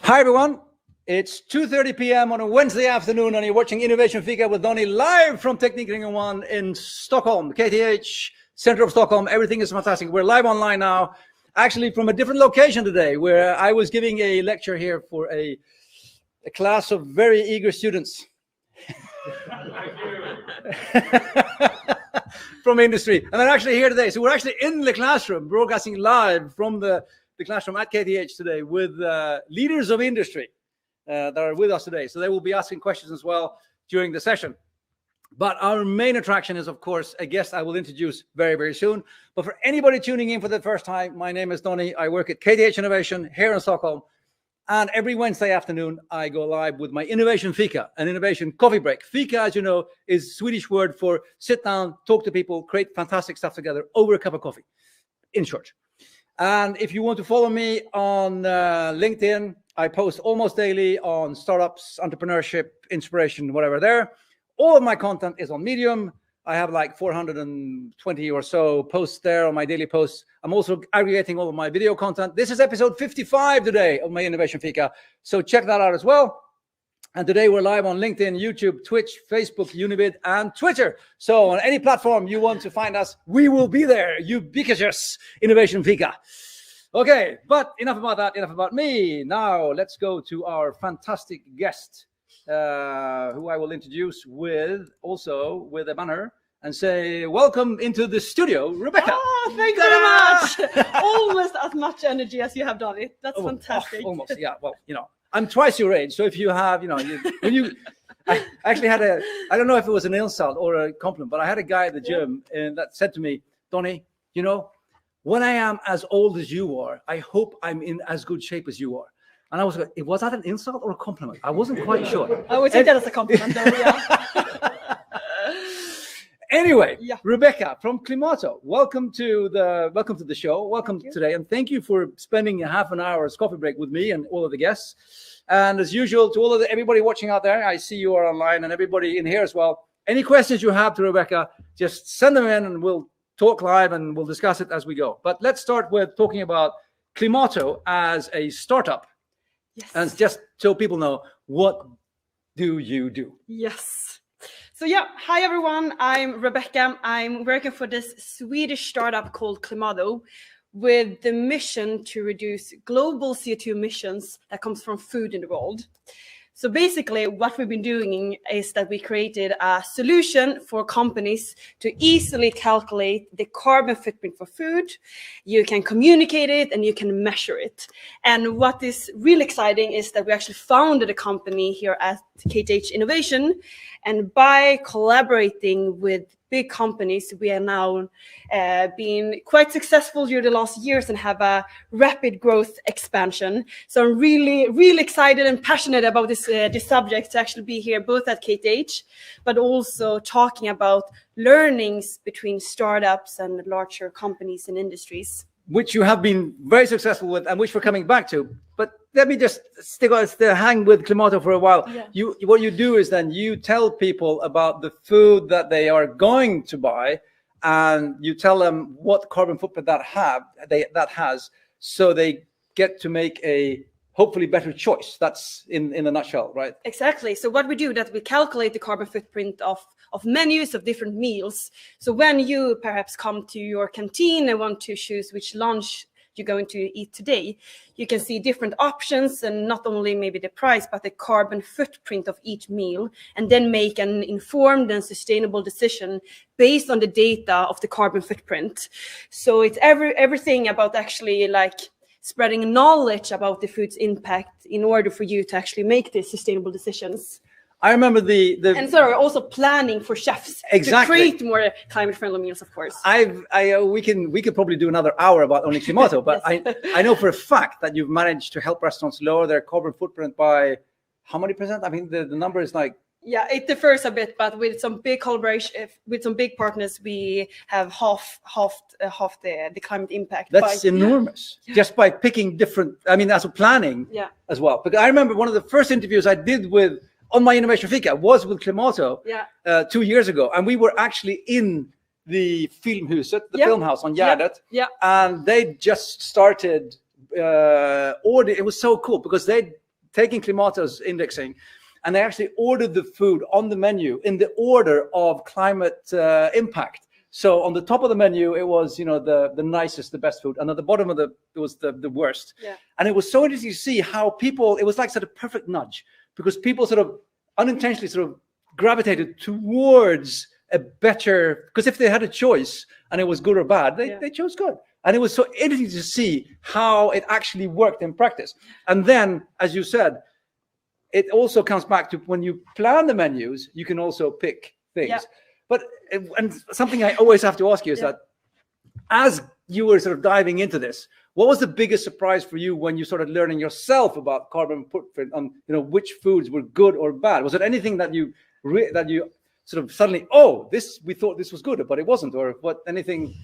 Hi everyone, it's 2:30 p.m. on a Wednesday afternoon and you're watching Innovation Fika with Donny live from Teknikringen 1 in Stockholm, KTH, center of Stockholm. Everything is fantastic. We're live online now, actually from a different location today, where I was giving a lecture here for a class of very eager students from industry. And they're actually here today. So we're actually in the classroom, broadcasting live from the classroom at KTH today with leaders of industry that are with us today. So they will be asking questions as well during the session. But our main attraction is, of course, a guest I will introduce very, very soon. But for anybody tuning in for the first time, my name is Donny. I work at KTH Innovation here in Stockholm. And every Wednesday afternoon, I go live with my Innovation Fika, an innovation coffee break. Fika, as you know, is a Swedish word for sit down, talk to people, create fantastic stuff together over a cup of coffee, in short. And if you want to follow me on LinkedIn, I post almost daily on startups, entrepreneurship, inspiration, whatever there. All of my content is on Medium. I have like 420 or so posts there on my daily posts. I'm also aggregating all of my video content. This is episode 55 today of my Innovation Fika. So check that out as well. And today we're live on LinkedIn, YouTube, Twitch, Facebook, Unibid, and Twitter. So on any platform you want to find us, we will be there. Ubiquitous Innovation Fika. Okay, but enough about that, enough about me. Now let's go to our fantastic guest, who I will introduce with a banner and say, welcome into the studio, Rebecca. Oh, thank you very much. Almost as much energy as you have done it. That's fantastic. Almost, yeah. Well, you know, I'm twice your age. So if you have, you know, I actually had I don't know if it was an insult or a compliment, but I had a guy at the gym and that said to me, Donny, you know, when I am as old as you are, I hope I'm in as good shape as you are. And I was like, was that an insult or a compliment? I wasn't quite sure. I would take that as a compliment, though, yeah. Anyway, Rebecca from Klimato, welcome to the show. Welcome today, and thank you for spending a half an hour's coffee break with me and all of the guests. And as usual, to all of everybody watching out there, I see you are online, and everybody in here as well. Any questions you have to Rebecca, just send them in, and we'll talk live and we'll discuss it as we go. But let's start with talking about Klimato as a startup. Yes. And just so people know, what do you do? Yes. So yeah, hi everyone, I'm Rebecca. I'm working for this Swedish startup called Klimato with the mission to reduce global CO2 emissions that comes from food in the world. So basically what we've been doing is that we created a solution for companies to easily calculate the carbon footprint for food. You can communicate it and you can measure it. And what is really exciting is that we actually founded a company here at KTH Innovation. And by collaborating with big companies, we are now being quite successful during the last years and have a rapid growth expansion. So I'm really, really excited and passionate about this subject to actually be here both at KTH, but also talking about learnings between startups and larger companies and industries. Which you have been very successful with and which we're coming back to. But let me just hang with Klimato for a while. Yeah. What you do is then you tell people about the food that they are going to buy and you tell them what carbon footprint that has, so they get to make a hopefully better choice. That's in a nutshell, right? Exactly. So what we do is that we calculate the carbon footprint of menus of different meals. So when you perhaps come to your canteen and want to choose which lunch you're going to eat today, you can see different options and not only maybe the price, but the carbon footprint of each meal, and then make an informed and sustainable decision based on the data of the carbon footprint. So it's everything about actually like spreading knowledge about the food's impact in order for you to actually make these sustainable decisions. I remember and so we're also planning for chefs to create more climate-friendly meals, of course. We could probably do another hour about only Klimato, but yes. I know for a fact that you've managed to help restaurants lower their carbon footprint by how many percent? I mean, the number is like. Yeah, it differs a bit, but with some big collaboration, with some big partners, we have half the climate impact. That's enormous. Yeah. Just by picking different, I mean, as a planning as well. Because I remember one of the first interviews I did on my Innovation Fika was with Klimato 2 years ago. And we were actually in the Filmhuset, the film house on Gärdet. And they just started, it was so cool because they taking Klimato's indexing, and they actually ordered the food on the menu in the order of climate impact. So on the top of the menu, it was, you know, the nicest, the best food, and at the bottom of it was the worst. Yeah. And it was so interesting to see how people, it was like sort of perfect nudge, because people sort of unintentionally sort of gravitated towards a better, because if they had a choice and it was good or bad, they chose good. And it was so interesting to see how it actually worked in practice. And then, as you said, it also comes back to when you plan the menus, you can also pick things. Yeah. But, and something I always have to ask you is that as you were sort of diving into this, what was the biggest surprise for you when you started learning yourself about carbon footprint on, you know, which foods were good or bad? Was it anything that you sort of suddenly, oh, we thought this was good, but it wasn't, or what, anything?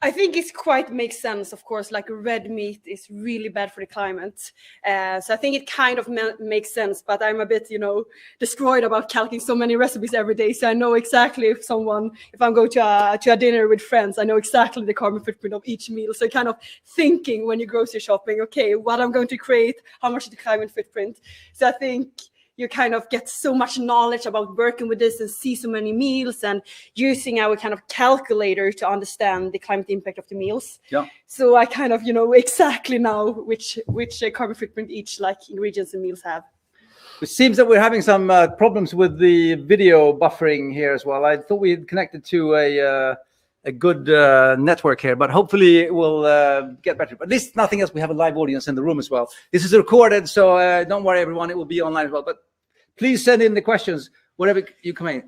I think it's quite makes sense, of course, like red meat is really bad for the climate. So I think it kind of makes sense, but I'm a bit, you know, destroyed about calculating so many recipes every day. So I know exactly if I'm going to a dinner with friends, I know exactly the carbon footprint of each meal. So kind of thinking when you're grocery shopping, okay, what I'm going to create, how much is the climate footprint? So I think you kind of get so much knowledge about working with this and see so many meals and using our kind of calculator to understand the climate impact of the meals. Yeah. So I kind of, you know, exactly know which carbon footprint each like ingredients and meals have. It seems that we're having some problems with the video buffering here as well. I thought we had connected to a good network here, but hopefully it will get better. But at least nothing else, we have a live audience in the room as well. This is recorded, so don't worry everyone, it will be online as well. But please send in the questions whenever you come in.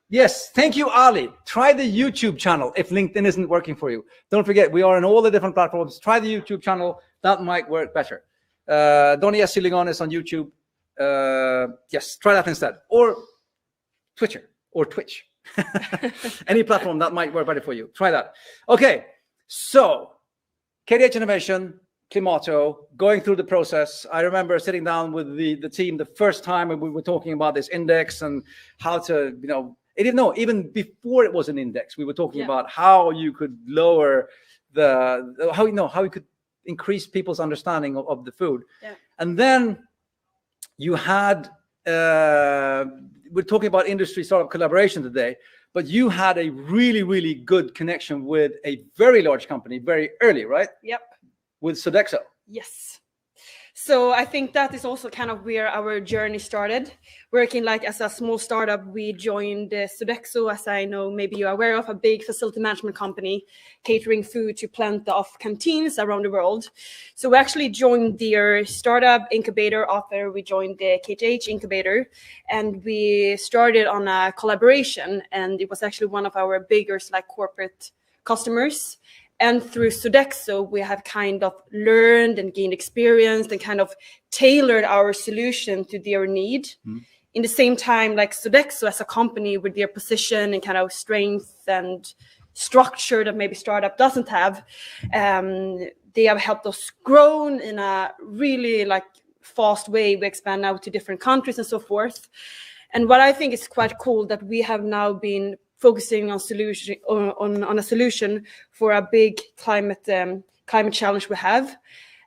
Yes, thank you, Ali. Try the YouTube channel if LinkedIn isn't working for you. Don't forget, we are on all the different platforms. Try the YouTube channel. That might work better. Donny Silingon is on YouTube. Yes, try that instead. Or Twitter or Twitch. Any platform that might work better for you. Try that. Okay, so KTH Innovation, Klimato, going through the process. I remember sitting down with the team the first time when we were talking about this index and how to, you know, I didn't know, even before it was an index, we were talking about how you could lower how you could increase people's understanding of the food. Yeah. And then you had, we're talking about industry startup collaboration today, but you had a really, really good connection with a very large company very early, right? Yep. With Sodexo. Yes. So I think that is also kind of where our journey started. Working like as a small startup, we joined Sodexo, as I know maybe you're aware of, a big facility management company catering food to plenty of canteens around the world. So we actually joined their startup incubator after we joined the KTH incubator, and we started on a collaboration, and it was actually one of our biggest like corporate customers. And through Sodexo, we have kind of learned and gained experience and kind of tailored our solution to their need. Mm. In the same time, like Sodexo as a company with their position and kind of strength and structure that maybe startup doesn't have, they have helped us grow in a really like fast way. We expand out to different countries and so forth. And what I think is quite cool that we have now been focusing on a solution for a big climate challenge we have,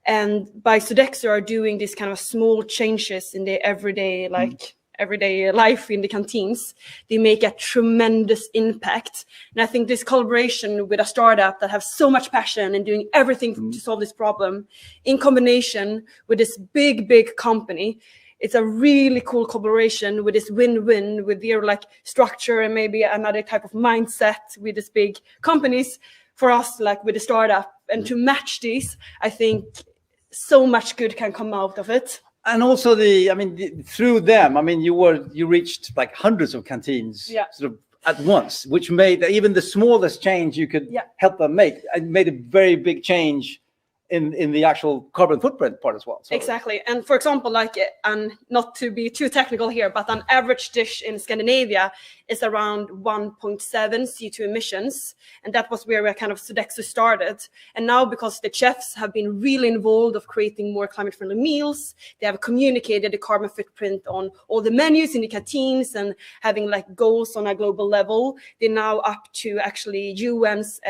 and by Sodexo are doing these kind of small changes in the everyday life in the canteens. They make a tremendous impact, and I think this collaboration with a startup that have so much passion and doing everything to solve this problem, in combination with this big company. It's a really cool collaboration with this win-win with their like structure and maybe another type of mindset with these big companies for us, like with the startup. And to match these, I think so much good can come out of it. And also through them, you reached like hundreds of canteens sort of at once, which made even the smallest change you could help them make. It made a very big change in the actual carbon footprint part as well. So. Exactly. And for example, like, and not to be too technical here, but an average dish in Scandinavia is around 1.7 CO2 emissions. And that was where we kind of Sodexo started. And now, because the chefs have been really involved of creating more climate-friendly meals, they have communicated the carbon footprint on all the menus in the canteens and having like goals on a global level. They're now up to actually UN's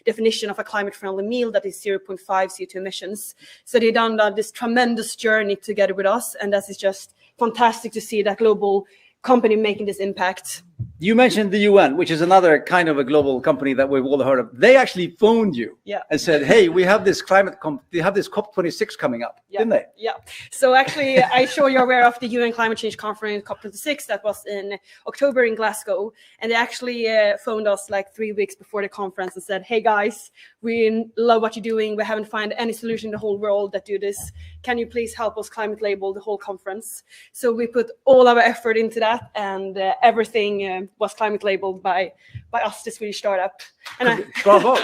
definition of a climate-friendly meal that is 0.5 CO2 emissions. So they've done this tremendous journey together with us, and that is just fantastic to see that global company making this impact. You mentioned the UN, which is another kind of a global company that we've all heard of. They actually phoned you and said, hey, we have this they have this COP26 coming up, didn't they? Yeah. So actually, I'm sure you're aware of the UN Climate Change Conference, COP26, that was in October in Glasgow. And they actually phoned us like 3 weeks before the conference and said, hey guys, we love what you're doing. We haven't found any solution in the whole world that do this. Can you please help us climate label the whole conference? So we put all our effort into that, and everything was climate labeled by us, the Swedish startup. And Bravo.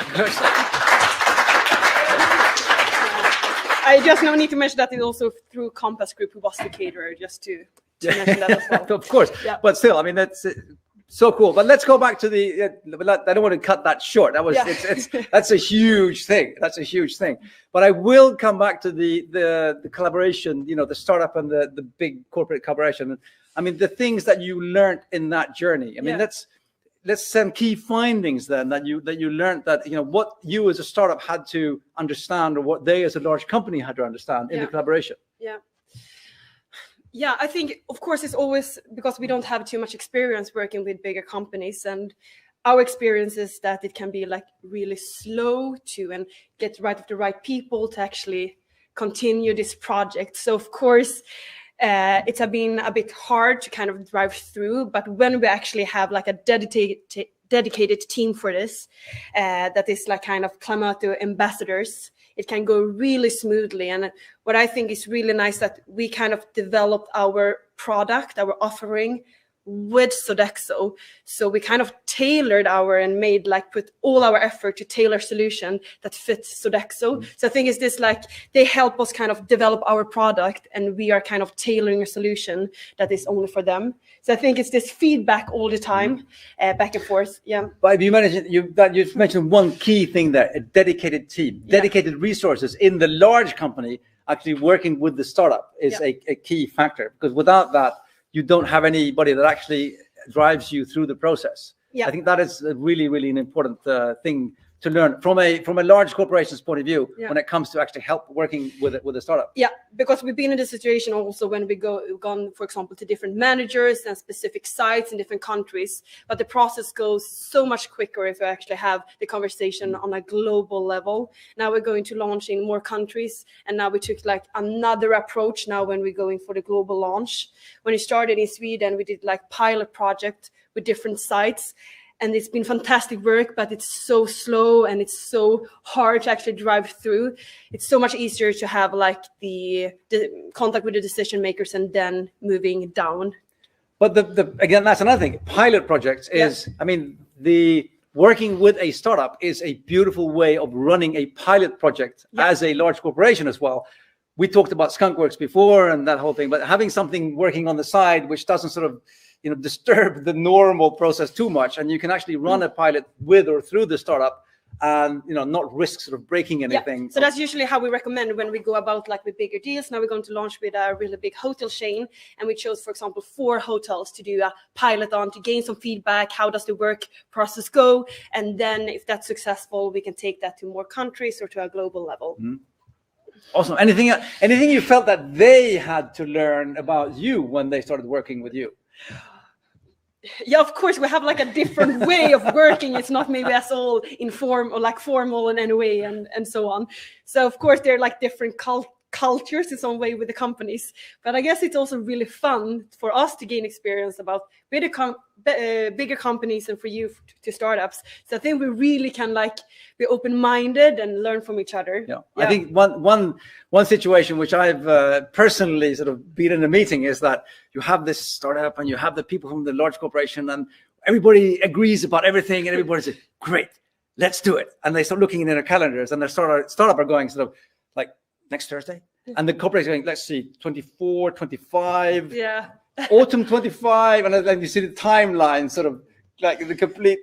I just now need to mention that it's also through Compass Group, who was the caterer, just to mention that as well. Of course, but still, I mean, that's so cool. But let's go back to the. I don't want to cut that short. That was that's a huge thing. That's a huge thing. But I will come back to the collaboration. You know, the startup and the big corporate collaboration. I mean, the things that you learned in that journey. I mean, let's some key findings then that you learned, that, you know, what you as a startup had to understand, or what they as a large company had to understand in the collaboration. Yeah, I think, of course, it's always because we don't have too much experience working with bigger companies, and our experience is that it can be like really slow to and get rid of the right people to actually continue this project. So of course, it's been a bit hard to kind of drive through, but when we actually have like a dedicated team for this, that is like kind of Klimato ambassadors, it can go really smoothly. And what I think is really nice, that we kind of developed our product, our offering with Sodexo. So we kind of tailored and made like put all our effort to tailor solution that fits Sodexo. So I think it's this, like, they help us kind of develop our product, and we are kind of tailoring a solution that is only for them. So I think it's this feedback all the time, back and forth. Yeah. But you mentioned one key thing there: a dedicated team, dedicated resources in the large company. Actually working with the startup is a key factor, because without that, you don't have anybody that actually drives you through the process. I think that is really, really an important thing to learn from a large corporation's point of view when it comes to actually help working with a startup. Yeah, because we've been in this situation also when we've gone, for example, to different managers and specific sites in different countries. But the process goes so much quicker if we actually have the conversation on a global level. Now we're going to launch in more countries, and now we took like another approach now when we're going for the global launch. When we started in Sweden, we did like pilot project with different sites. And it's been fantastic work, but it's so slow and it's so hard to actually drive through. It's so much easier to have like the contact with the decision makers and then moving down. But again, that's another thing. Pilot projects is, I mean, the working with a startup is a beautiful way of running a pilot project as a large corporation as well. We talked about skunkworks before and that whole thing, but having something working on the side which doesn't sort of, you know, disturb the normal process too much, and you can actually run a pilot with or through the startup, and, you know, not risk sort of breaking anything. So that's usually how we recommend when we go about like with bigger deals. Now we're going to launch with a really big hotel chain, and we chose, for example, 4 hotels to do a pilot on, to gain some feedback. How does the work process go? And then if that's successful, we can take that to more countries or to a global level. Awesome. Anything you felt that they had to learn about you when they started working with you? Yeah, of course, we have like a different way of working. It's not maybe as all informal or like formal in any way, and so on. So of course, they're like different cultures in some way with the companies. But I guess it's also really fun for us to gain experience about bigger companies, and for you to startups. So I think we really can like be open-minded and learn from each other. I think one situation which I've personally sort of been in a meeting is that you have this startup and you have the people from the large corporation, and everybody agrees about everything, and everybody says, great, let's do it. And they start looking in their calendars, and their startup are going sort of like, next Thursday, and the corporation going, let's see, 24, 25, autumn 25, and then you see the timeline sort of like the complete.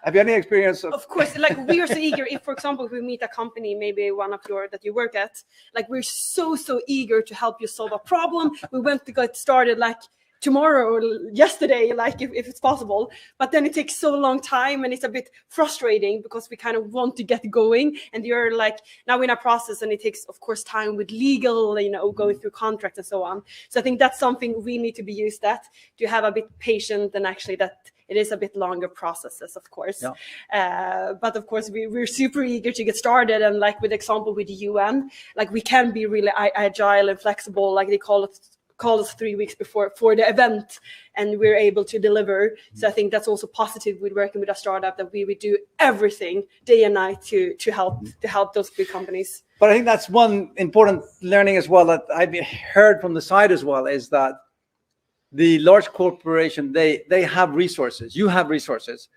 Have you any experience of course, like we are so eager. If, for example, if we meet a company, maybe one of that you work at, like we're so eager to help you solve a problem. We went to get started like tomorrow or yesterday, like if it's possible. But then it takes so long time, and it's a bit frustrating because we kind of want to get going, and you're like now in a process, and it takes, of course, time with legal, going through contracts and so on. So I think that's something we need to be used at, to have a bit patient, and actually that it is a bit longer processes, of course. Yeah. But of course, we're super eager to get started. And like with example with the UN, like we can be really agile and flexible. Like they call us 3 weeks before for the event, and we're able to deliver. So I think that's also positive with working with a startup, that we would do everything day and night to help those big companies. But I think that's one important learning as well that I've heard from the side as well, is that the large corporation, they have resources, you have resources,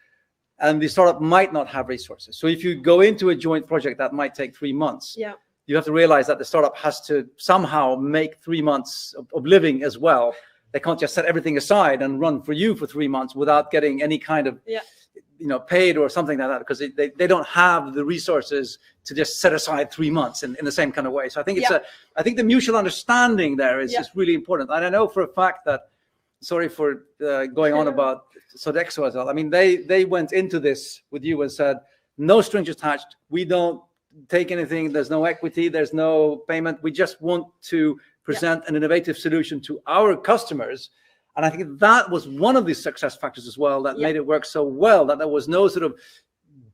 and the startup might not have resources. So if you go into a joint project that might take 3 months, yeah, you have to realize that the startup has to somehow make 3 months of living as well. They can't just set everything aside and run for you for 3 months without getting any kind of, paid or something like that, because they don't have the resources to just set aside 3 months in the same kind of way. So I think I think the mutual understanding there is just really important. And I know for a fact that, sorry for going on about Sodexo as well. I mean, they went into this with you and said, no strings attached. We don't take anything. There's no equity. There's no payment. We just want to present an innovative solution to our customers. And I think that was one of the success factors as well that made it work so well, that there was no sort of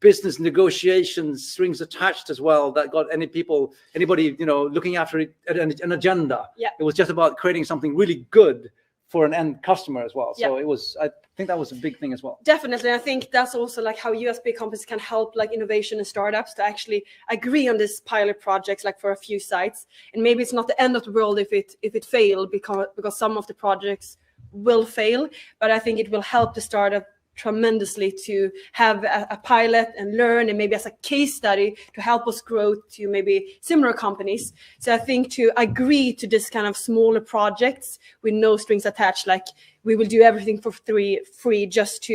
business negotiations, strings attached as well, that got anybody, looking after an agenda. Yeah. It was just about creating something really good for an end customer as well. So I think that was a big thing as well. Definitely. I think that's also like how you as big companies can help like innovation and startups to actually agree on this pilot projects, like for a few sites. And maybe it's not the end of the world if it failed, because some of the projects will fail, but I think it will help the startup tremendously to have a pilot and learn, and maybe as a case study to help us grow to maybe similar companies. So I think to agree to this kind of smaller projects with no strings attached, like we will do everything for free just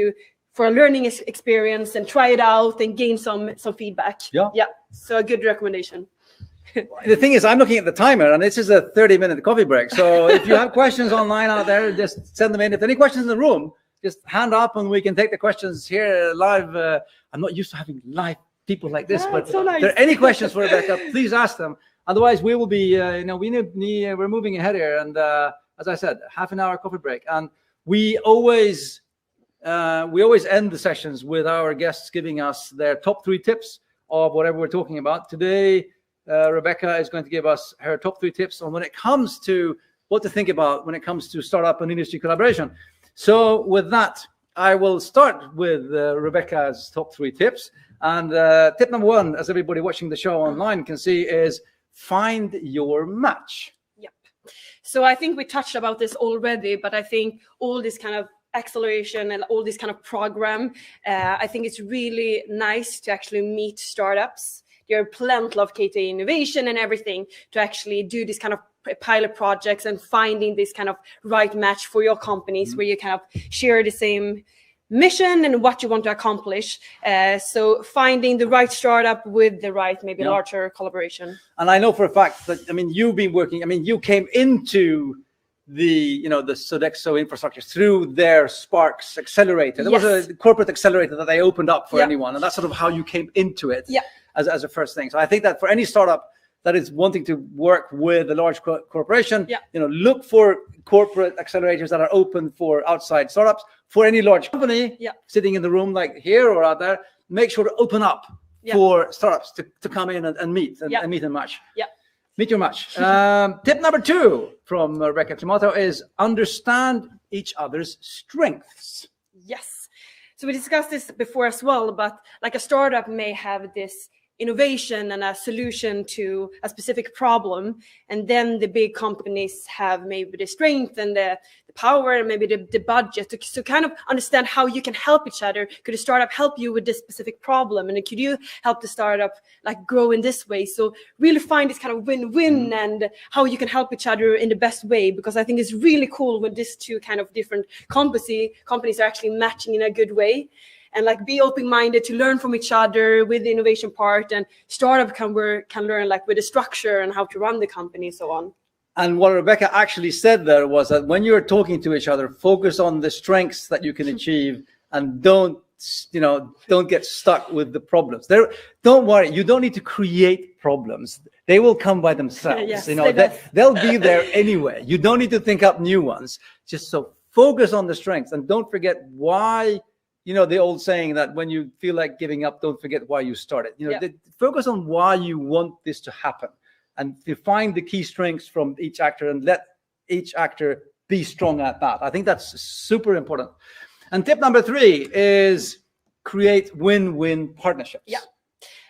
for a learning experience, and try it out and gain some feedback. Yeah. So a good recommendation. The thing is, I'm looking at the timer, and this is a 30-minute coffee break. So if you have questions online out there, just send them in. If there are any questions in the room, just hand up and we can take the questions here live. I'm not used to having live people like this, but so nice. If there are any questions for Rebecca, please ask them. Otherwise, we will be, we're moving ahead here. And as I said, half an hour coffee break. And we always end the sessions with our guests giving us their top 3 tips of whatever we're talking about. Today, Rebecca is going to give us her top 3 tips on when it comes to what to think about when it comes to startup and industry collaboration. So with that, I will start with Rebecca's top 3 tips. And tip number 1, as everybody watching the show online can see, is find your match. Yep. So I think we touched about this already, but I think all this kind of acceleration and all this kind of program, I think it's really nice to actually meet startups. There are plenty of KTH Innovation and everything to actually do this kind of pilot projects and finding this kind of right match for your companies, where you kind of share the same mission and what you want to accomplish. So finding the right startup with the right, maybe larger collaboration. And I know for a fact that, you've been working, you came into the Sodexo infrastructure through their Sparks accelerator. There was a corporate accelerator that they opened up for anyone, and that's sort of how you came into it as a first thing. So I think that for any startup that is wanting to work with a large corporation, look for corporate accelerators that are open for outside startups. For any large company sitting in the room like here or out there, make sure to open up for startups to come in and meet and meet and match. Meet your match. Tip number 2 from Rebecca Klimato is understand each other's strengths. Yes. So we discussed this before as well, but like a startup may have this innovation and a solution to a specific problem, and then the big companies have maybe the strength and the power and maybe the budget to kind of understand how you can help each other. Could a startup help you with this specific problem, and could you help the startup like grow in this way? So really find this kind of win-win and how you can help each other in the best way, because I think it's really cool when these two kind of different companies are actually matching in a good way. And like be open-minded to learn from each other with the innovation part, and startup can learn like with the structure and how to run the company and so on. And what Rebecca actually said there was that when you're talking to each other, focus on the strengths that you can achieve, and don't get stuck with the problems. Don't worry, you don't need to create problems. They will come by themselves. Yes, they'll be there anyway. You don't need to think up new ones. Just so focus on the strengths, and don't forget why. The old saying that when you feel like giving up, don't forget why you started. Focus on why you want this to happen, and define the key strengths from each actor, and let each actor be strong at that. I think that's super important. And tip number 3 is create win-win partnerships. Yeah.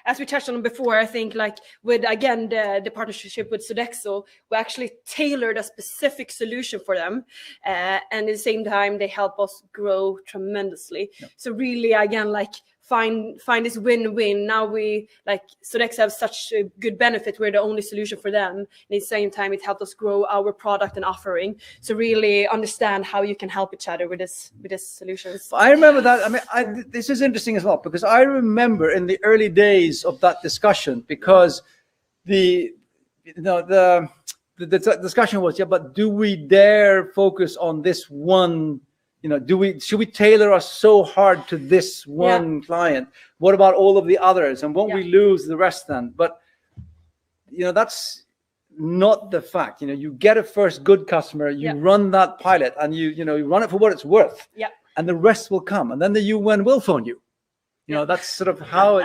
As we touched on before, I think like with, again, the partnership with Sodexo, we actually tailored a specific solution for them. And at the same time, they help us grow tremendously. Yep. So really, again, like find this win-win. Now we, like, Sodexo have such a good benefit. We're the only solution for them. And at the same time, it helped us grow our product and offering. So really understand how you can help each other with this solutions. I remember that. I mean, this is interesting as well, because I remember in the early days of that discussion, because the discussion was, yeah, but do we dare focus on this one? Should we tailor us so hard to this one client? What about all of the others? And won't we lose the rest then? But, that's not the fact. You get a first good customer, you run that pilot, and you run it for what it's worth. Yeah. And the rest will come. And then the UN will phone you. That's sort of how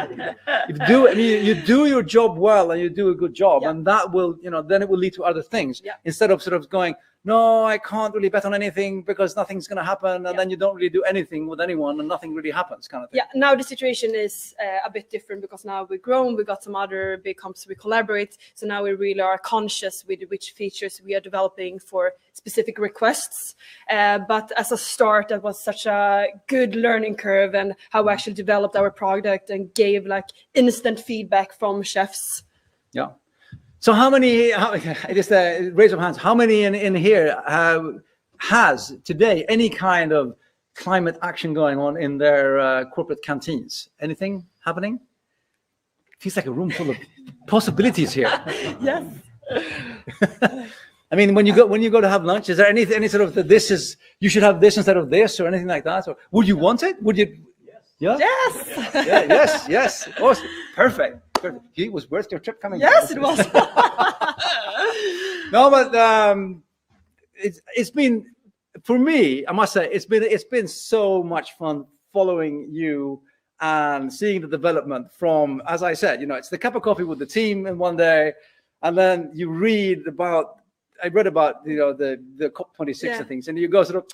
you do your job well, and you do a good job, and that will, then it will lead to other things. Yeah. Instead of sort of going, no, I can't really bet on anything because nothing's going to happen, and then you don't really do anything with anyone, and nothing really happens, kind of thing. Yeah. Now the situation is a bit different, because now we've grown, we got some other big companies we collaborate, so now we really are conscious with which features we are developing for specific requests. But as a start, that was such a good learning curve, and how we actually developed our product and gave like instant feedback from chefs. Yeah. So how many, just raise of hands, how many in here has today any kind of climate action going on in their corporate canteens? Anything happening? Feels like a room full of possibilities here. Yes. I mean, when you go to have lunch, is there any sort of you should have this instead of this, or anything like that? Or would you want it? Would you? Yes. Yeah? Yes. Yes. Oh, perfect. It was worth your trip coming. Yes, it was. No, but it's been, for me, I must say, it's been so much fun following you and seeing the development from, as I said, it's the cup of coffee with the team in one day, and then you read about, the COP26 and things, and you go sort of,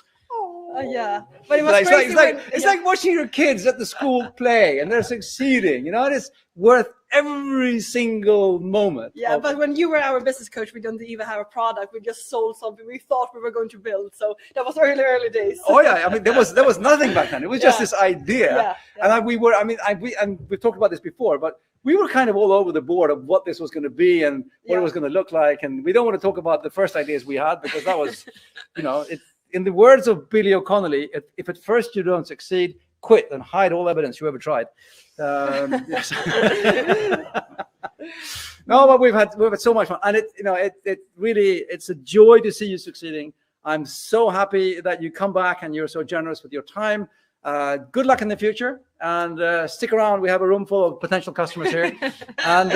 yeah, but it was crazy. It's like watching your kids at the school play, and they're succeeding. It is worth every single moment. Yeah, but when you were our business coach, we didn't even have a product. We just sold something we thought we were going to build. So that was early days. Oh yeah, I mean there was nothing back then. It was just this idea, and we've talked about this before, but we were kind of all over the board of what this was going to be and what it was going to look like. And we don't want to talk about the first ideas we had, because that was, in the words of Billy O'Connolly, if at first you don't succeed, quit and hide all evidence you ever tried. Yes. No, but we've had so much fun, and it really, it's a joy to see you succeeding. I'm so happy that you come back and you're so generous with your time. Good luck in the future, and stick around. We have a room full of potential customers here. And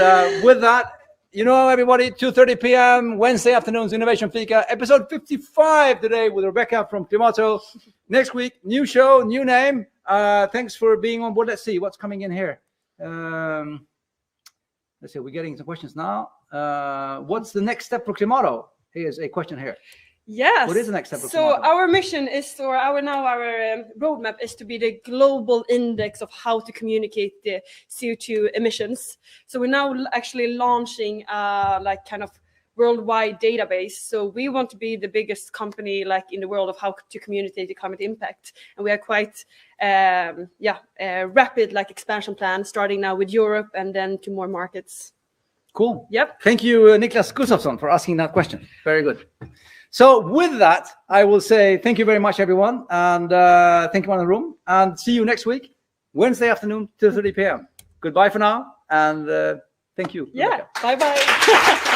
with that, everybody, 2:30 p.m. Wednesday afternoons, Innovation Fika, episode 55 today with Rebecca from Klimato. Next week, new show, new name. Thanks for being on board. Let's see what's coming in here. Let's see, we're getting some questions now. What's the next step for Klimato? Here's a question here. Yes. What is the next step? So our mission is, or our roadmap is to be the global index of how to communicate the CO2 emissions. So we're now actually launching like kind of worldwide database. So we want to be the biggest company like in the world of how to communicate the climate impact. And we are quite rapid like expansion plan, starting now with Europe and then to more markets. Cool. Yep. Thank you, Niklas Gustafsson, for asking that question. Very good. So with that, I will say thank you very much, everyone, and thank you in the room, and see you next week, Wednesday afternoon, 2:30 p.m. Goodbye for now, and thank you. Yeah, bye-bye.